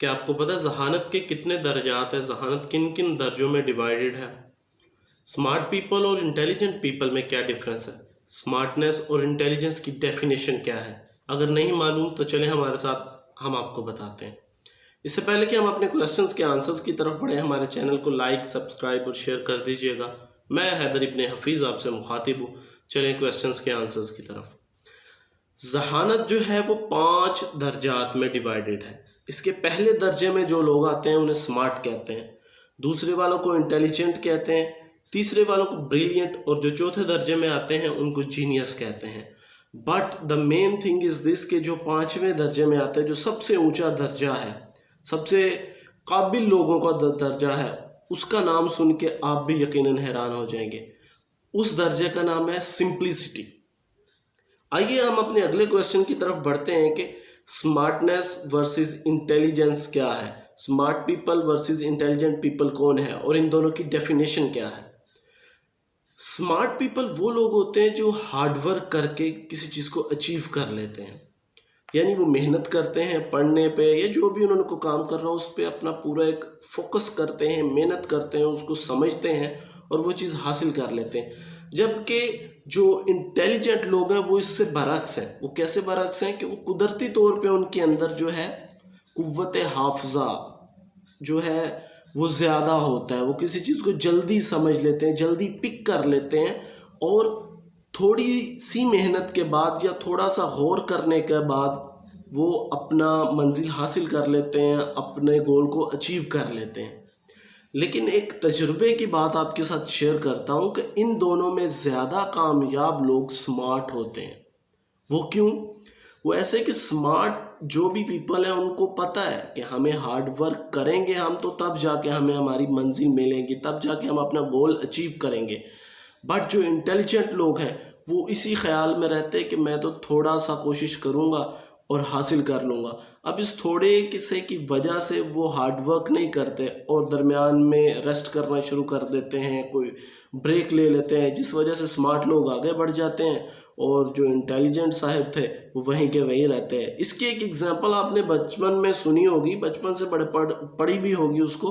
کیا آپ کو پتہ ہے ذہانت کے کتنے درجات ہیں؟ ذہانت کن کن درجوں میں ڈیوائیڈڈ ہے؟ اسمارٹ پیپل اور انٹیلیجنٹ پیپل میں کیا ڈیفرنس ہے؟ اسمارٹنیس اور انٹیلیجنس کی ڈیفینیشن کیا ہے؟ اگر نہیں معلوم تو چلیں ہمارے ساتھ، ہم آپ کو بتاتے ہیں۔ اس سے پہلے کہ ہم اپنے کویسچنز کے آنسرز کی طرف بڑھیں، ہمارے چینل کو لائک، سبسکرائب اور شیئر کر دیجئے گا۔ میں حیدر ابن حفیظ آپ سے مخاطب ہوں۔ چلیں کویسچنز کے آنسرز کی طرف۔ ذہانت جو ہے وہ 5 درجات میں ڈیوائیڈڈ ہے۔ اس کے پہلے درجے میں جو لوگ آتے ہیں انہیں سمارٹ کہتے ہیں، دوسرے والوں کو انٹیلیجنٹ کہتے ہیں، تیسرے والوں کو بریلینٹ، اور جو چوتھے درجے میں آتے ہیں ان کو جینیس کہتے ہیں۔ But the main thing is دس کہ جو 5ویں درجے میں آتے ہیں، جو سب سے اونچا درجہ ہے، سب سے قابل لوگوں کا درجہ ہے، اس کا نام سن کے آپ بھی یقیناً حیران ہو جائیں گے۔ اس درجے کا نام ہے سمپلسٹی۔ آئیے ہم اپنے اگلے کویسچن کی طرف بڑھتے ہیں کہ اسمارٹنیس ورسز انٹیلیجنس کیا ہے، smart people versus intelligent people کون ہے، اور ان دونوں کی ڈیفینیشن کیا ہے۔ اسمارٹ پیپل وہ لوگ ہوتے ہیں جو ہارڈ ورک کر کے کسی چیز کو اچیو کر لیتے ہیں، یعنی وہ محنت کرتے ہیں پڑھنے پہ یا جو بھی انہوں نے کو کام کرنا ہو اس پہ اپنا پورا ایک فوکس کرتے ہیں، محنت کرتے ہیں، اس کو سمجھتے ہیں اور وہ چیز حاصل کر لیتے ہیں۔ جبکہ جو انٹیلیجنٹ لوگ ہیں وہ اس سے برعکس ہیں۔ وہ کیسے برعکس ہیں کہ وہ قدرتی طور پہ ان کے اندر جو ہے قوت حافظہ جو ہے وہ زیادہ ہوتا ہے، وہ کسی چیز کو جلدی سمجھ لیتے ہیں، جلدی پک کر لیتے ہیں، اور تھوڑی سی محنت کے بعد یا تھوڑا سا غور کرنے کے بعد وہ اپنا منزل حاصل کر لیتے ہیں، اپنے گول کو اچیو کر لیتے ہیں۔ لیکن ایک تجربے کی بات آپ کے ساتھ شیئر کرتا ہوں کہ ان دونوں میں زیادہ کامیاب لوگ سمارٹ ہوتے ہیں۔ وہ کیوں؟ وہ ایسے کہ سمارٹ جو بھی پیپل ہیں ان کو پتہ ہے کہ ہمیں ہارڈ ورک کریں گے ہم تو تب جا کے ہمیں ہماری منزل ملیں گی، تب جا کے ہم اپنا گول اچیو کریں گے۔ بٹ جو انٹیلیجنٹ لوگ ہیں وہ اسی خیال میں رہتے کہ میں تو تھوڑا سا کوشش کروں گا اور حاصل کر لوں گا۔ اب اس تھوڑے قصے کی وجہ سے وہ ہارڈ ورک نہیں کرتے اور درمیان میں ریسٹ کرنا شروع کر دیتے ہیں، کوئی بریک لے لیتے ہیں، جس وجہ سے سمارٹ لوگ آگے بڑھ جاتے ہیں اور جو انٹیلیجنٹ صاحب تھے وہ وہیں کے وہیں رہتے ہیں۔ اس کی ایک ایگزامپل آپ نے بچپن میں سنی ہوگی، بچپن سے بڑے پڑھی بھی ہوگی اس کو،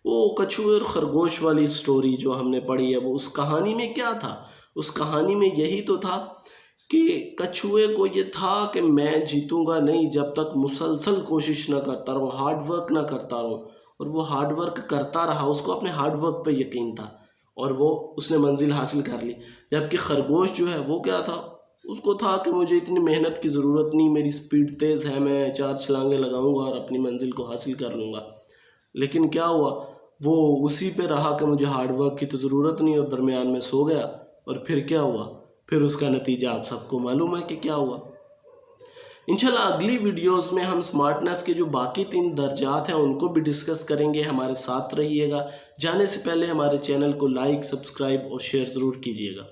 وہ کچھوے اور خرگوش والی سٹوری جو ہم نے پڑھی ہے۔ وہ اس کہانی میں کیا تھا؟ اس کہانی میں یہی تو تھا کہ کچھوے کو یہ تھا کہ میں جیتوں گا نہیں جب تک مسلسل کوشش نہ کرتا رہوں، ہارڈ ورک نہ کرتا رہوں، اور وہ ہارڈ ورک کرتا رہا، اس کو اپنے ہارڈ ورک پہ یقین تھا اور اس نے منزل حاصل کر لی۔ جبکہ خرگوش جو ہے وہ کیا تھا؟ اس کو تھا کہ مجھے اتنی محنت کی ضرورت نہیں، میری سپیڈ تیز ہے، میں 4 چھلانگیں لگاؤں گا اور اپنی منزل کو حاصل کر لوں گا۔ لیکن کیا ہوا؟ وہ اسی پہ رہا کہ مجھے ہارڈ ورک کی تو ضرورت نہیں، اور درمیان میں سو گیا، اور پھر کیا ہوا؟ پھر اس کا نتیجہ آپ سب کو معلوم ہے کہ کیا ہوا۔ انشاءاللہ اگلی ویڈیوز میں ہم سمارٹنس کے جو باقی 3 درجات ہیں ان کو بھی ڈسکس کریں گے۔ ہمارے ساتھ رہیے گا۔ جانے سے پہلے ہمارے چینل کو لائک، سبسکرائب اور شیئر ضرور کیجیے گا۔